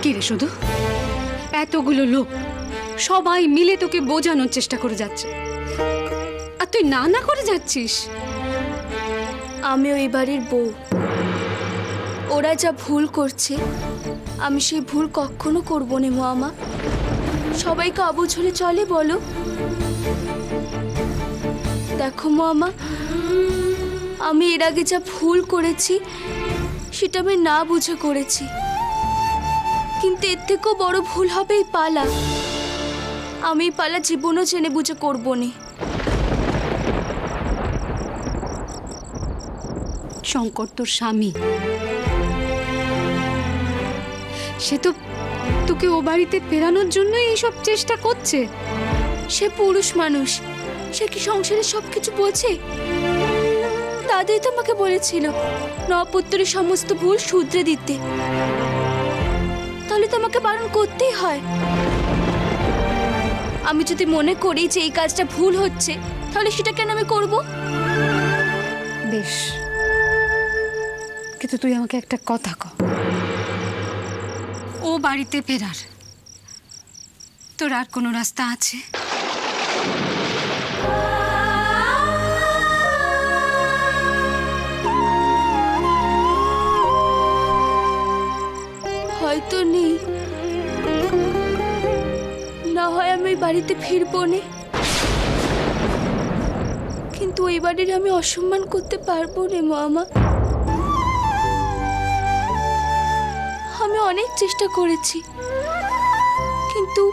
কি রে শুধু এতগুলো লোক সবাই মিলে তোকে বোঝানোর চেষ্টা করে যাচ্ছে, আর তুই না না করে যাচ্ছিস। আমি ওই বাড়ির বউ, ওরা যা ভুল করছে আমি সেই ভুল কখনো করবো না মামা। সবাইকে অবুঝ হলে চলে বলো? দেখো মামা, আমি এর আগে যা ভুল করেছি সেটা আমি না বুঝে করেছি, কিন্তু এর থেকেও বড় ভুল হবে এই পালা। আমি এই পালা জীবনও জেনে বুঝে করবো না। শঙ্কর তোর স্বামী, সে তো তোকে ও বাড়িতে ফেরানোর জন্য এইসব চেষ্টা করছে। সে পুরুষ মানুষ, সে কি সংসারে সবকিছু বোঝে? দাদাই তো আমাকে বলেছিল নপুত্রের সমস্ত ভুল শুধরে দিতে, তাহলে তো আমাকে বারণ করতেই হয়। আমি যদি মনে করি যে এই কাজটা ভুল হচ্ছে, তাহলে সেটা কেন আমি করব? বেশ, কিন্তু তুই আমাকে একটা কথা কর, ও বাড়িতে ফেরার তোর আর কোনো রাস্তা আছে? হয়তো নেই, না হয় আমি ওই বাড়িতে ফিরবো না, কিন্তু ওই বাড়ির আমি অসম্মান করতে পারবো না মামা। আমি অনেক চেষ্টা করেছি, কিন্তু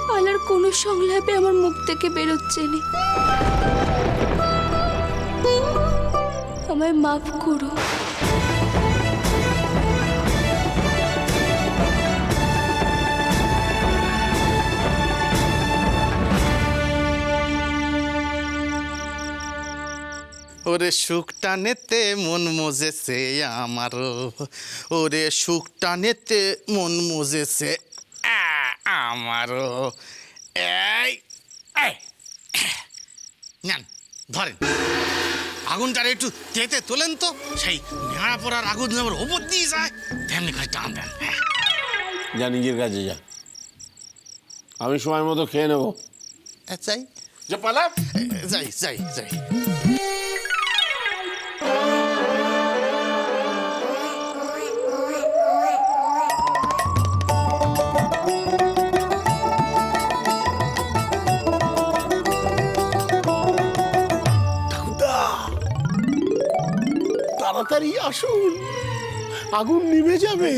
পালার কোনো সংলাপে আমার মুখ থেকে বেরোচ্ছে না। আমায় মাফ করো। ওরে সুখ টানেতে মন মজেছে আমারও, ওরে সুখ টানেতে মন মজেছে আমারও। এই এই, নেন ধরেন, আগুনটার একটু তেতে তোলেন তো, সেই নেড়া পড়ার আগুন যেমন ওপর দিয়ে যায় তেমনি করে টান দেন। যা নিজের কাজে যা, আমি সময় মতো খেয়ে নেবো। যাই যা পালা। যাই যাই যাই। তাড়াতাড়ি আসুন, আগুন নিভে যাবে।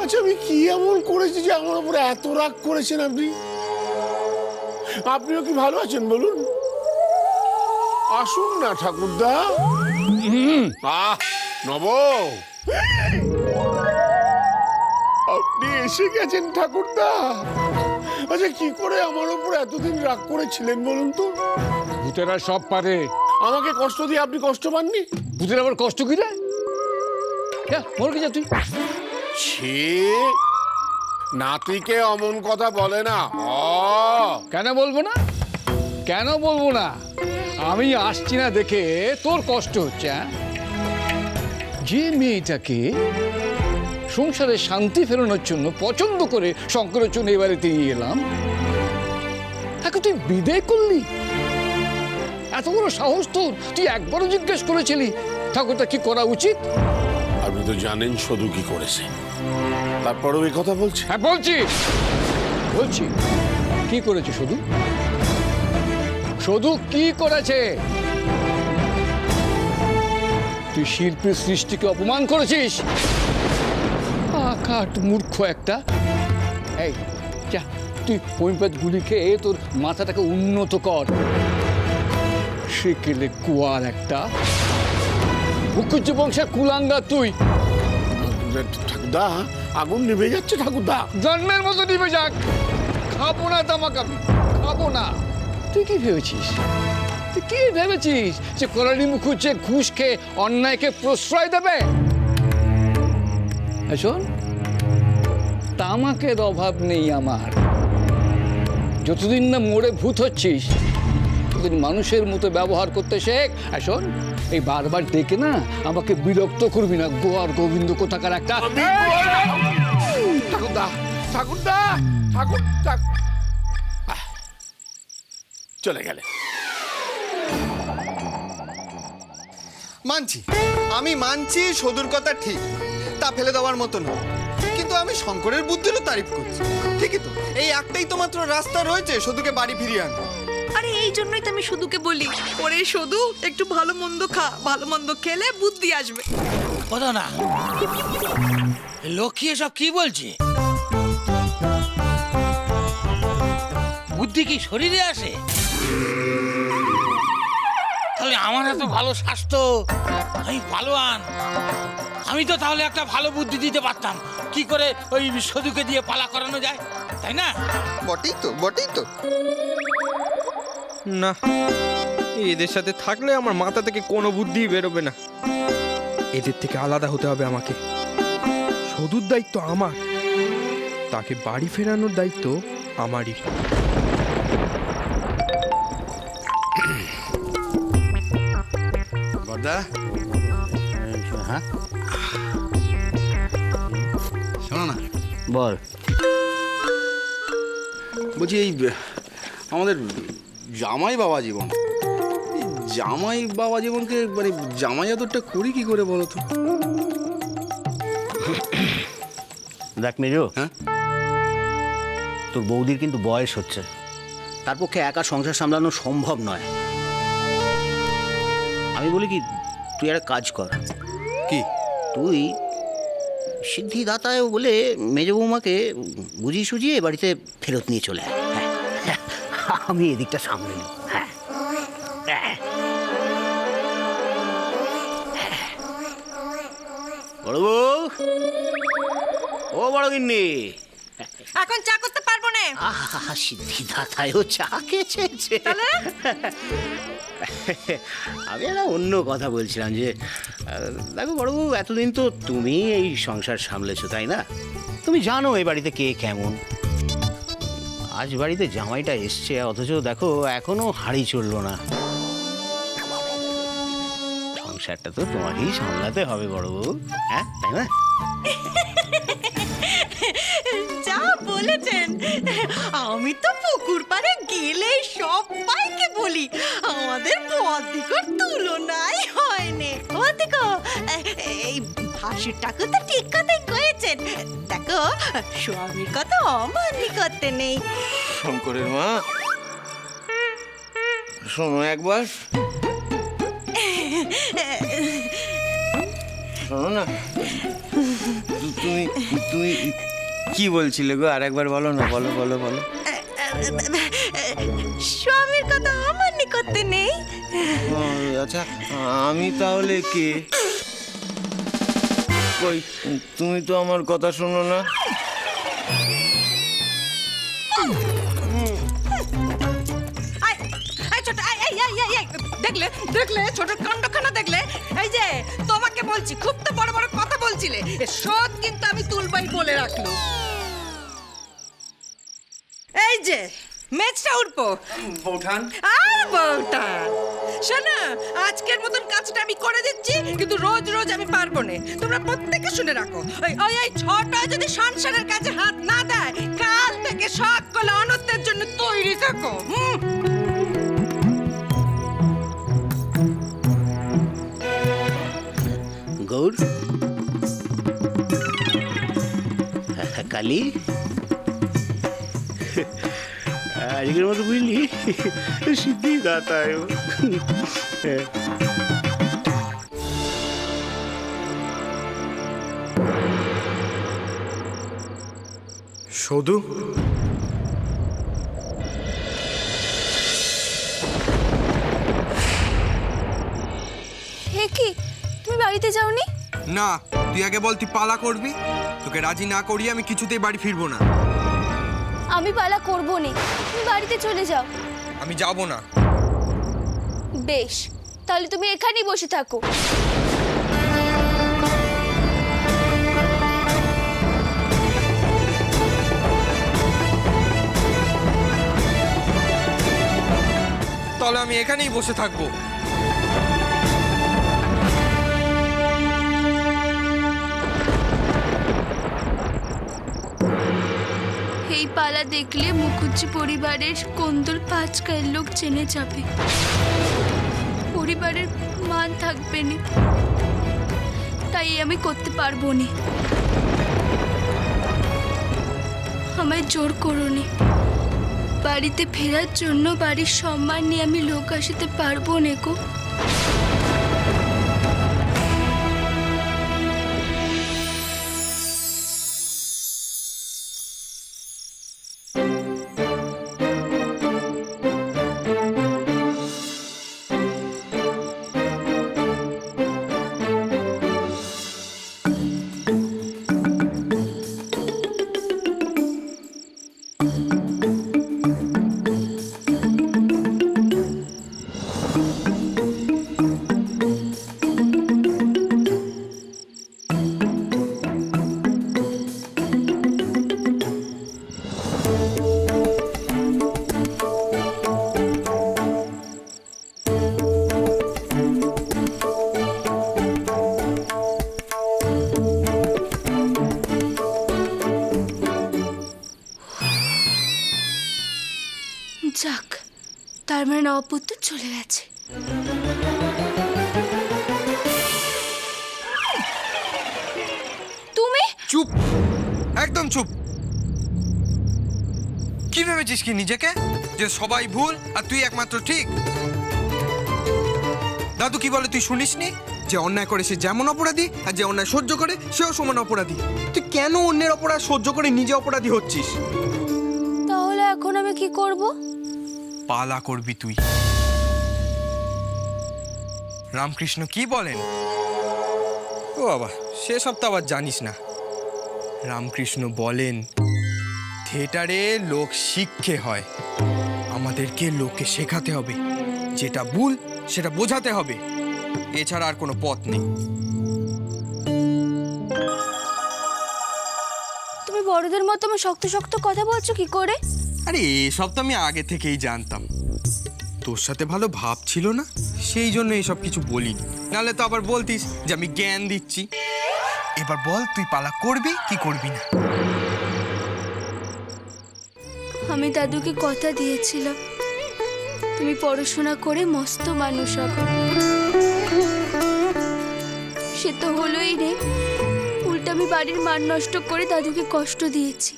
আচ্ছা, আমি কি এমন করেছি যে আমার উপরে এত রাগ করেছেন আপনি? আপনিও কি ভালো আছেন বলুন? আসুন না ঠাকুরদা। নব, আপনি এসে গেছেন ঠাকুরদা। আচ্ছা, কি করে আমার উপর এতদিন রাগ করেছিলেন বলুন তো? ভূতেরা সব পারে। আমাকে কষ্ট দিয়ে আপনি কষ্ট পাননি? ভূতের আবার কষ্ট কি রে? মর কি যা তুই? ছি, নাতিকে অমন কথা বলে না। কেন বলবো না, কেন বলবো না? আমি আসছি না দেখে তোর কষ্ট হচ্ছে? যে মেয়েটাকে সংসারে শান্তি ফেরানোর জন্য পছন্দ করে শঙ্করের জন্য এই বাড়িতে নিয়ে এলাম, তাকে তুই বিদায় করলি? এত বড় সাহস তোর! তুই একবারও জিজ্ঞেস করেছিলি ঠাকুরটা কি করা উচিত? আপনি তো জানেন শুধু কি করেছে, তারপরেও এই কথা বলছে। হ্যাঁ বলছি, বলছি। কি করেছে শুধু? শুধু কি করেছে? তুই শিল্পীর সৃষ্টিকে অপমান করেছিস। আকাট মূর্খ একটা। এই যা, তুই পৈপাত গুলি খেয়ে তোর মাথাটাকে উন্নত কর। সেকেলে কুয়ার একটা, ভুকুজ্জ বংশের কুলাঙ্গা তুই। ঠাকুরদা, আগুন নিভে যাচ্ছে ঠাকুরদা। জন্মের মতো নিভে যাক, খাবো না তামাক, আমি খাবো না। তুই কি ভেবেছিস? তুই কি ভেবেছিস যে কল্যাণী মুখুজ্জে ঘুষ খেয়ে অন্যায়কে প্রশ্রয় দেবে? শোন, তামাকের অভাব নেই আমার। যতদিন না মোড়ে ভূত হচ্ছিস, ততদিন মানুষের মতো ব্যবহার করতে শেখ। শোন, এই বারবার ডেকে না আমাকে বিরক্ত করবি না, গোয়ার গোবিন্দ কোথাকার একটা। ঠাকুরদা ঠাকুরদা চলে গেলে। মানছি, আমি মানছি সদুর কথা ঠিক, তা ফেলে দেওয়ার মতো নয়, কিন্তু আমি শঙ্করের বুদ্ধিরও তারিফ করছি। ঠিকই তো, এই একটাই তো মাত্র রাস্তা রয়েছে সদুকে বাড়ি ফিরিয়ে আনা। আরে এই জন্যই তো আমি শুধুকে বলি, ওরে শুধু একটু ভালো মন্দ খা, ভালো মন্দ খেলে বুদ্ধি আসবে। কথা না, লক্ষ্মী এসব কি বলছে? বুদ্ধি কি শরীরে আসে? তাহলে আমার এত ভালো স্বাস্থ্য, আমি পালোয়ান, আমি তো তাহলে একটা ভালো বুদ্ধি দিতে পারতাম কি করে ওই সদুকে দিয়ে পালা করানো যায়, তাই না? বটেই তো, বটেই তো। না, এদের সাথে থাকলে আমার মাথা থেকে কোনো বুদ্ধিই বেরোবে না। এদের থেকে আলাদা হতে হবে আমাকে। সদুর দায়িত্ব আমার, তাকে বাড়ি ফেরানোর দায়িত্ব আমারই। বড়দা, হ্যাঁ শোনো না, বল। বলছি এই আমাদের জামাই বাবা জীবন, এই জামাই বাবা জীবনকে মানে জামাই আদরটা করি কি করে বলো তো? দেখ মেজো, হ্যাঁ, তোর বৌদির কিন্তু বয়স হচ্ছে, তার পক্ষে একা সংসার সামলানো সম্ভব নয়। আমি বলি কি, তুই একটা কাজ কর। কি? তুই সিদ্ধিদাতায় বলে মেজো বৌমাকে বুঝিয়ে সুঝিয়ে বাড়িতে ফেরত নিয়ে চলে আয়। হ্যাঁ, আমি এদিকটা সামলে নেব। হ্যাঁ, বড় বউ, ও বড় গিন্নি, এখন চা করতে পারবো না। আহা, সিদ্ধিদাতায়ও চা খেয়েছে। আমি একটা অন্য কথা বলছিলাম যে, দেখো বড়বাবু, এতদিন তো তুমি এই সংসার সামলেছো, তাই না? তুমি জানো এই বাড়িতে কে কেমন। আজ বাড়িতে জামাইটা এসছে, অথচ দেখো এখনো হাঁড়ি চললো না। সংসারটা তো তোমাকেই সামলাতে হবে বড়বাবু, হ্যাঁ তাই না? যা বলেছেন, আমি তো পুকুর পাড়ে গেলে সবাইকে বলি আমাদের পদিকর তুলনাই হয়নি। পদিকো, এই ভাসুর ঠাকুর তো ঠিক কথাই কয়েছেন। দেখো, স্বামীর কথা অমান্য করতে নেই। শঙ্করের মা, শোনো একবার, শোনো না। তুমি তুমি কি বলছিলে গো? আর একবার বলো না, বলো বলো বলো। স্বামীর কথা অমান্য করতে নেই। আচ্ছা, আমি তাহলে কে? কই, তুমি তো আমার কথা শোনো না। দেখলে দেখলে ছোট কাণ্ডখানা দেখলে? এই যে তোমাকে বলছি, খুব তো বড় বড় কথা বলছিলে, সব কিন্তু আমি তুলবাই বলে রাখলো। এই যে মেজটা উঠবো বৌঠান, আর বউটান, শোনো, আজকের মতন কাজটা আমি করে দিচ্ছি, কিন্তু রোজ রোজ আমি পারবো না। তোমরা প্রত্যেকে শুনে রাখো, ওই ছোট যদি সংসারের কাজে হাত না দেয়, কাল থেকে সকল অনর্থের জন্য তৈরি থাকো। গৌর, কালী, আজকের মতো বুঝলি সিদ্ধিদাতায়। সদু, হে কি, তুমি বাড়িতে যাওনি? না, তুই আগে বল তুই পালা করবি। তোকে রাজি না করিয়ে আমি কিছুতেই বাড়ি ফিরবো না। আমি পালা করবো না, তুমি বাড়িতে চলে যাও। আমি যাব না। বেশ, তাহলে তুমি এখানেই বসে থাকো। তাহলে আমি এখানেই বসে থাকবো। এই পালা দেখলে মুখুজ্জি পরিবারের কোন্দল 5 গায়ের লোক জেনে যাবে, পরিবারের মান থাকবে না, তাই আমি করতে পারবো না। আমায় জোর করো না, বাড়িতে ফেরার জন্য বাড়ির সম্মান নিয়ে আমি লোক আসতে পারবো না গো। যাক, তার মানে নবপুত্র চলে গেছে। তুমি চুপ, একদম চুপ। কি ভেবেছিস কি নিজেকে, যে সবাই ভুল আর তুই একমাত্র ঠিক? দাদু কি বলে তুই শুনিসনি? যে অন্যায় করে সে যেমন অপরাধী, আর যে অন্যায় সহ্য করে সেও সমান অপরাধী। তুই কেন অন্যের অপরাধ সহ্য করে নিজে অপরাধী হচ্ছিস? তাহলে এখন আমি কি করব? পালা করবি তুই। রামকৃষ্ণ কি বলেন? ও বাবা, সেসব তো আবার জানিস না। রামকৃষ্ণ বলেন থিয়েটারে লোক শিক্ষে হয়, আমাদেরকে লোককে শেখাতে হবে, যেটা ভুল সেটা বোঝাতে হবে, এছাড়া আর কোনো পথ নেই। তুমি বড়দের মতো আমার শক্ত শক্ত কথা বলছো কি করে? আরে এসব তো আমি আগে থেকেই জানতাম, তোর সাথে ভালো ভাব ছিল না, সেই জন্য এসব কিছু বলিনি, নাহলে তো আবার বলতিস যে আমি জ্ঞান দিচ্ছি। এবার বল তুই পালা করবি কি করবি না? আমি দাদুকে কথা দিয়েছিলাম তুমি পড়াশোনা করে মস্ত মানুষ হবে, সে তো হলোই রে। উল্টা আমি বাড়ির মান নষ্ট করে দাদুকে কষ্ট দিয়েছি।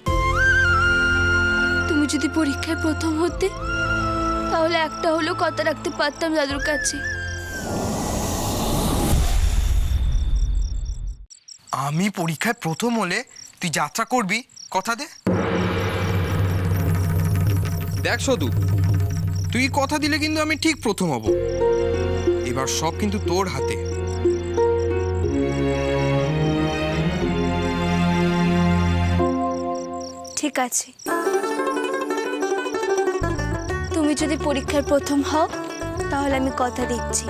তুমি যদি পরীক্ষায় প্রথম হতে, তাহলে একটা হলেও কথা রাখতে পারতাম দাদুর কাছে। আমি পরীক্ষায় প্রথম হলে তুই যাত্রা করবি, কথা দে। দেখ শুধু, তুই কথা দিলে কিন্তু আমি ঠিক প্রথম হব। এবার সব কিন্তু তোর হাতে। ঠিক আছে, তুমি যদি পরীক্ষার প্রথম হও, তাহলে আমি কথা দিচ্ছি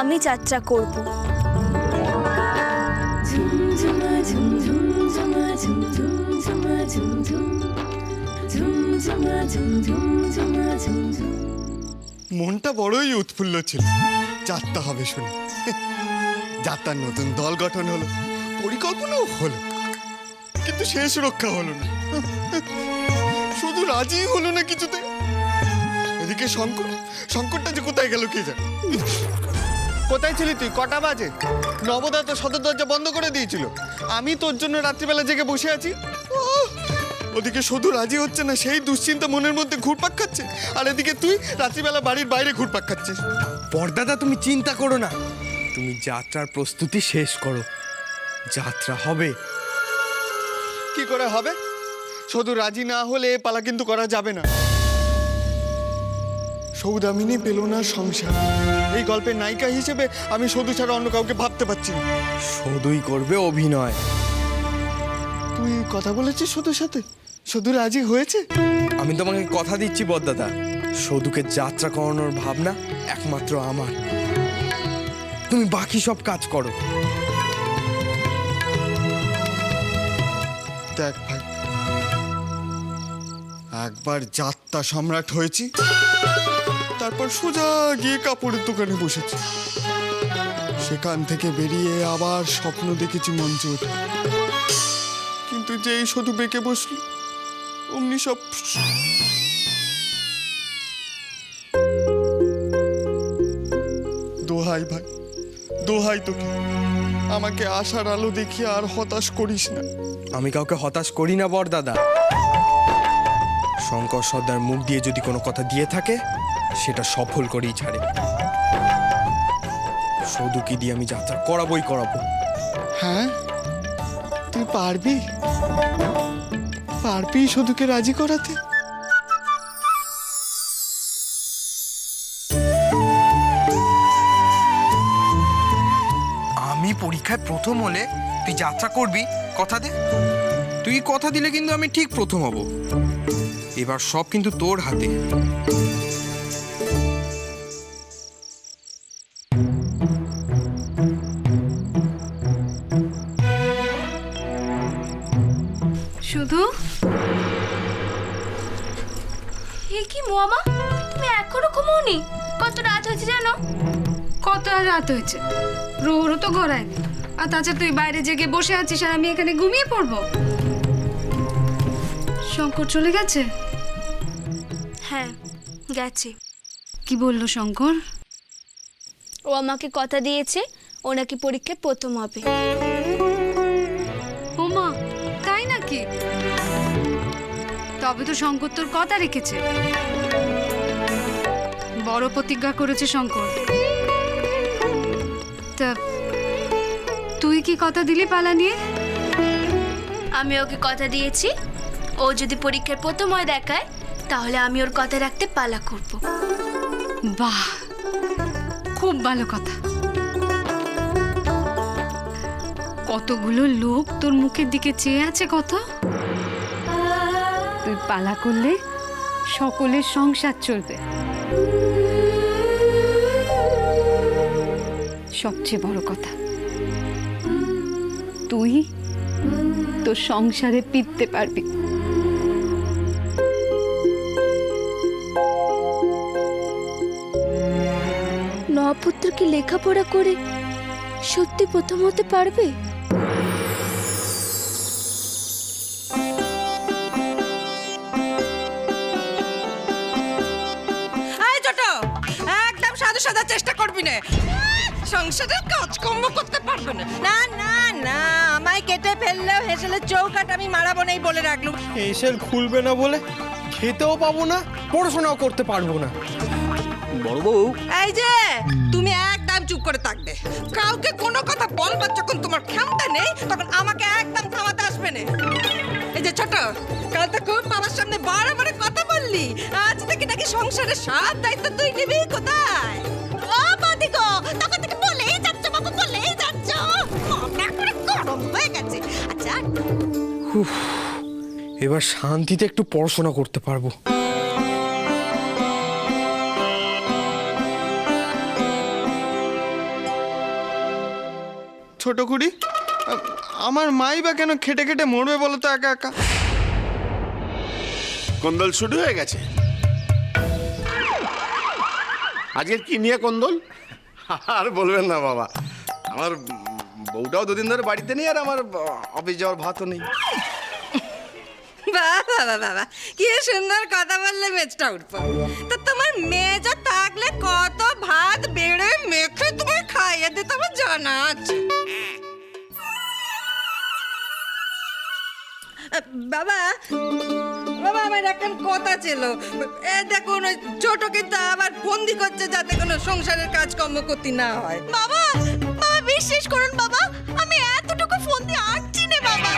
আমি যাত্রা করব। মনটা বড়ই উৎফুল্ল ছিল যাত্রা হবে শুনে। যাত্রার নতুন দল গঠন হলো, পরিকল্পনাও হলো, কিন্তু শেষ রক্ষা হলো না। শুধু রাজি হলো না কিছুতে। এদিকে শঙ্করটা যে কোথায় গেল কে জানে। কোথায় ছিলি তুই? কটা বাজে? নবদা তো সদর দরজা বন্ধ করে দিয়েছিল। আমি তোর জন্য রাত্রিবেলা জেগে বসে আছি। ওদিকে শুধু রাজি হচ্ছে না, সেই দুশ্চিন্তা মনের মধ্যে ঘুরপাক খাচ্ছে, আর এদিকে তুই রাত্রিবেলা বাড়ির বাইরে ঘুরপাক খাচ্ছিস। পর্দাদা তুমি চিন্তা করো না, তুমি যাত্রার প্রস্তুতি শেষ করো, যাত্রা হবে। কি করে হবে? শুধু রাজি না হলে এ পালা কিন্তু করা যাবে না। সৌদামিনী পেল না সংসার, এই গল্পের নায়িকা হিসেবে আমি সধু ছাড়া অন্য কাউকে ভাবতে পারছি না। সধুই করবে অভিনয়। তুই কথা বলেছিস সধুর সাথে? সধু রাজি হয়েছে? আমি তোমাকে কথা দিচ্ছি বদ্দাদা, সধুকে যাত্রা করানোর ভাবনা একমাত্র আমার। তুমি বাকি সব কাজ করো। দেখ ভাই, একবার যাত্রা সম্রাট হয়েছি, তারপর সোজা গিয়ে কাপড়ের দোকানে বসেছি। সেখান থেকে বেরিয়ে আবার স্বপ্ন দেখেছি মঞ্চে উঠে, কিন্তু যেই শুধু বেঁকে বসল, অমনি সব দোহাই ভাই, দোহাই তোকে, আমাকে আশার আলো দেখিয়ে আর হতাশ করিস না। আমি কাউকে হতাশ করি না বড় দাদা। শঙ্কর সর্দার মুখ দিয়ে যদি কোনো কথা দিয়ে থাকে সেটা সফল করেই ছাড়ে। সদুকে দিয়ে আমি যাত্রা করাবোই করাবো। হ্যাঁ, তুই পারবি? পারবি সদুকে রাজি করাতে? আমি পরীক্ষায় প্রথম হলে তুই যাত্রা করবি, কথা দে। তুই কথা দিলে কিন্তু আমি ঠিক প্রথম হব। এবার সব কিন্তু তোর হাতে। শুধু এ কি মামা, তুমি এখনো ঘুমোওনি? কত রাত হয়েছে জানো? কত আর রাত হয়েছে? প্রহরও তো গড়ায়নি। আর তাছাড়া তুই বাইরে জেগে বসে আছিস আর আমি এখানে ঘুমিয়ে পড়বো? শঙ্কর চলে গেছে? হ্যাঁ, গেছে। কি বললো শঙ্কর? ও আমাকে কথা দিয়েছে ও নাকি পরীক্ষায় প্রথম হবে। ও মা, তাই নাকি? তবে তো শঙ্কর তোর কথা রেখেছে। বড় প্রতিজ্ঞা করেছে শঙ্কর। তা তুই কি কথা দিলি পালা নিয়ে? আমি ওকে কথা দিয়েছি ও যদি পরীক্ষার প্রথম হয় দেখায় তাহলে আমি ওর কথা রাখতে পালা করব। বাহ, খুব ভালো কথা। কতগুলো লোক তোর মুখের দিকে চেয়ে আছে কত। তুই পালা করলে সকলের সংসার চলবে। সবচেয়ে বড় কথা, তুই তোর সংসারে ফিরতে পারবি। নপুত্র কি লেখাপড়া করে সত্যি প্রথম হতে পারবে? এই ছোট, একদম সাদা সাদা চেষ্টা করবি না। সংসারের কাজকর্ম করতে পারবে না। না না না, আমায় কেটে ফেললেও হেসেলের চৌকাট আমি মারাবো নাই বলে রাখলুম। এসের খুলবে না বলে খেতেও পাবো না, পড়াশোনাও করতে পারবো না। বড় বউ, এই যে তুমি একদম চুপ করে থাকবে। কাউকে কোনো কথা বলবার যখন তোমার ক্ষমতা নেই তখন আমাকে একদম থামাতে আসবে না। এই যে ছোট, কাল তো খুব বাবার সামনে বারে কথা বললি, আজ থেকে নাকি সংসারের সব দায়িত্ব তুই নিবি। কোথায় ও বাদিগো, তখন থেকে বলেই যাচ্ছ বাবু, বলেই যাচ্ছ। মনটা করে গরম হয়ে গেছে। আচ্ছা, এবার শান্তিতে একটু পড়াশোনা করতে পারবো। ছোট কুড়ি, আমার মাই বা কেন খেটে খেটে মরবে বলো তো একা একা? কন্দল শুরু হয়ে গেছে। আজকে কি নিয়ে কন্দল? আর বলবেন না বাবা, আমার বউটাও দুদিন ধরে বাড়িতে নেই আর আমার অফিস যাওয়ার ভাতও নেই। বাবা বাবা, কি সুন্দর কথা বললে মেজটা উঠবো। তো তোমার মেজা থাকলে কত ভাত বেড়ে মেখে তোমায় খাইয়ে দিতে আমার জানা আছে। বাবা বাবা, আমার একটা কথা ছিল। দেখুন, ওই ছোট কিন্তু আবার বন্দি করছে যাতে কোনো সংসারের কাজকর্ম করতে না হয়। বাবা বাবা, বিশ্বাস করুন বাবা, আমি এতটুকু ফোন দিয়ে আটছি না বাবা।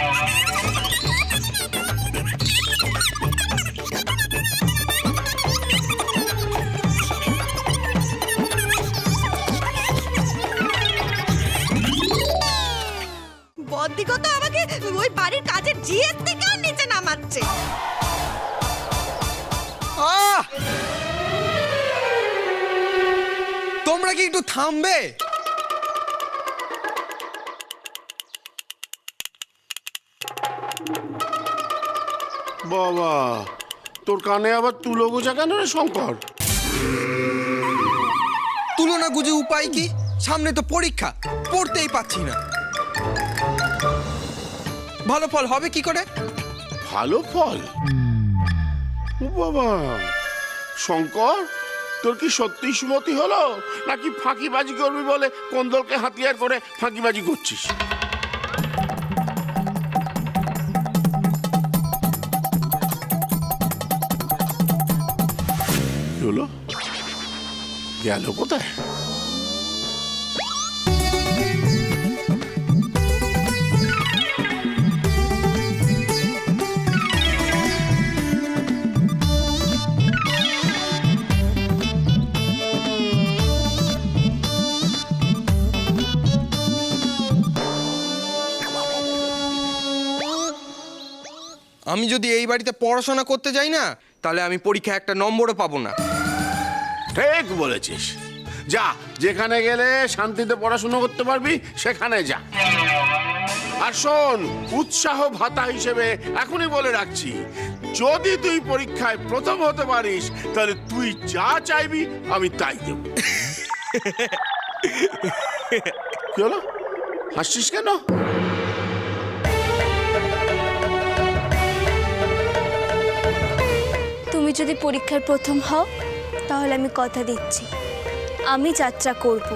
বদ্দিকে তো আমাকে ওই বাড়ির কাজের জিএস থেকেও নিচে নামাচ্ছে। তোমরা কি একটু থামবে? বাবা, তোর কানে আবার তুলো গোজা কেন রে শঙ্কর? তুলনা গুজে উপায় কি? সামনে তো পরীক্ষা, পড়তেই পাচ্ছি না। ভালো ফল হবে কি করে? ভালো ফল? ও বাবা, শঙ্কর, তোর কি সত্যি সুমতি হলো নাকি ফাঁকিবাজি করবি বলে কোন্দলকে হাতিয়ার করে ফাঁকিবাজি করছিস? কি হলো? গেল কোথায়? আমি যদি এই বাড়িতে পড়াশোনা করতে যাই না, তাহলে আমি পরীক্ষায় একটা নম্বরও পাবো না। ঠিক বলেছিস। যা, যেখানে গেলে শান্তিতে পড়াশোনা করতে পারবি সেখানে যা। আর শোন, উৎসাহ ভাতা হিসেবে এখনই বলে রাখছি, যদি তুই পরীক্ষায় প্রথম হতে পারিস তাহলে তুই যা চাইবি আমি তাই দেব। কি হলো? হাসছিস কেন? তুমি যদি পরীক্ষার প্রথম হও তাহলে আমি কথা দিচ্ছি আমি যাত্রা করব।